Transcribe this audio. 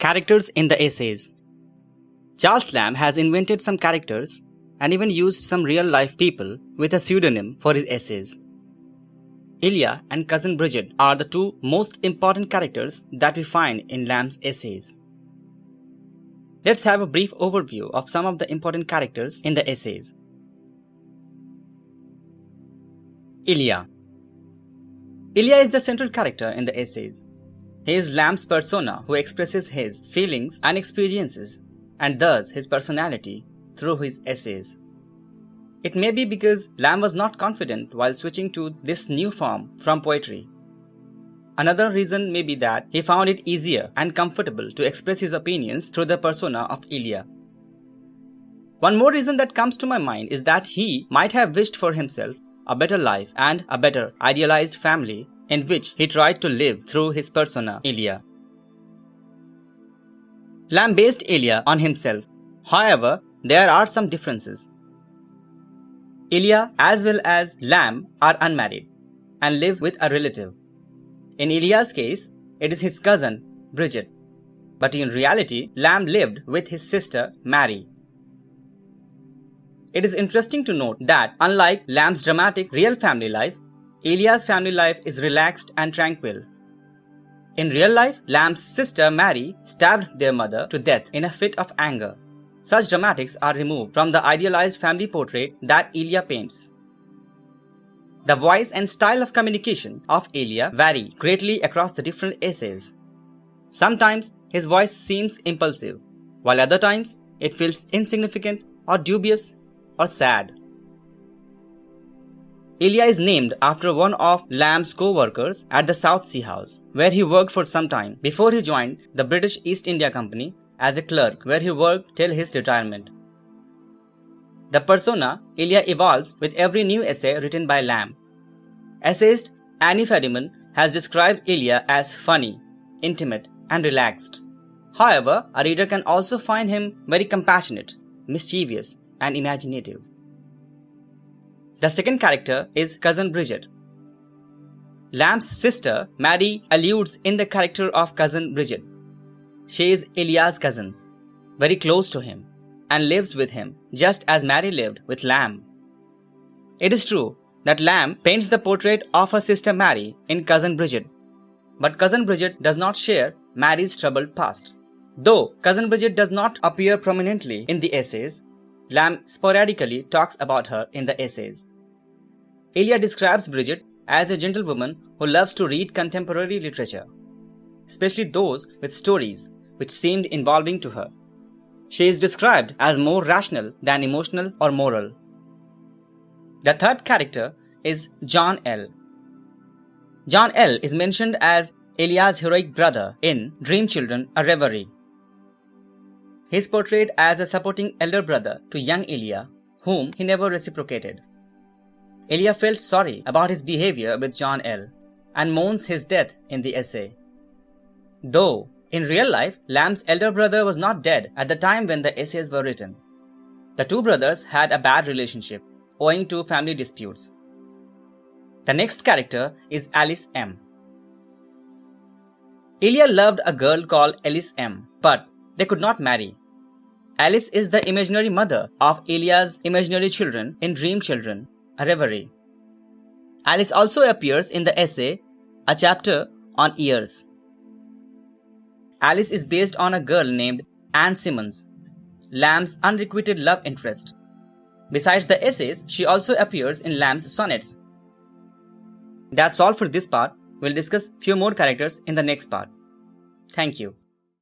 Characters in the essays. Charles Lamb has invented some characters and even used some real-life people with a pseudonym for his essays. Elia and cousin Bridget are the two most important characters that we find in Lamb's essays. Let's have a brief overview of some of the important characters in the essays. Elia. Elia is the central character in the essays. He is Lamb's persona who expresses his feelings and experiences and thus his personality through his essays. It may be because Lamb was not confident while switching to this new form from poetry. Another reason may be that he found it easier and comfortable to express his opinions through the persona of Elia. One more reason that comes to my mind is that he might have wished for himself a better life and a better idealized family in which he tried to live through his persona Elia. Lamb based Elia on himself. However, there are some differences. Elia as well as Lamb are unmarried and live with a relative. In Elia's case, it is his cousin Bridget, but in reality, Lamb lived with his sister Mary. It is interesting to note that unlike Lamb's dramatic real family life, Elia's family life is relaxed and tranquil. In real life, Lamb's sister Mary stabbed their mother to death in a fit of anger. Such dramatics are removed from the idealized family portrait that Elia paints. The voice and style of communication of Elia vary greatly across the different essays. Sometimes his voice seems impulsive, while other times it feels insignificant or dubious or sad. Elia is named after one of Lamb's co-workers at the South Sea House, where he worked for some time before he joined the British East India Company as a clerk, where he worked till his retirement. The persona Elia evolves with every new essay written by Lamb. Essayist Annie Fadiman has described Elia as funny, intimate, and relaxed. However, a reader can also find him very compassionate, mischievous, and imaginative. The second character is cousin Bridget. Lamb's sister Mary alludes in the character of cousin Bridget. She is Elia's cousin, very close to him, and lives with him just as Mary lived with Lamb. It is true that Lamb paints the portrait of her sister Mary in cousin Bridget, but cousin Bridget does not share Mary's troubled past. Though cousin Bridget does not appear prominently in the essays, Lamb sporadically talks about her in the essays. Elia describes Bridget as a gentlewoman who loves to read contemporary literature, especially those with stories which seemed involving to her. She is described as more rational than emotional or moral. The third character is John L. John L. is mentioned as Elia's heroic brother in Dream Children, a Reverie. He is portrayed as a supporting elder brother to young Elia, whom he never reciprocated. Elia felt sorry about his behavior with John L. and mourns his death in the essay. Though, in real life, Lamb's elder brother was not dead at the time when the essays were written. The two brothers had a bad relationship, owing to family disputes. The next character is Alice M. Elia loved a girl called Alice M, but they could not marry. Alice is the imaginary mother of Elia's imaginary children in Dream Children, a Reverie. Alice also appears in the essay, a chapter on ears. Alice is based on a girl named Simmons, Lamb's unrequited love interest. Besides the essays, she also appears in Lamb's sonnets. That's all for this part. We'll discuss few more characters in the next part. Thank you.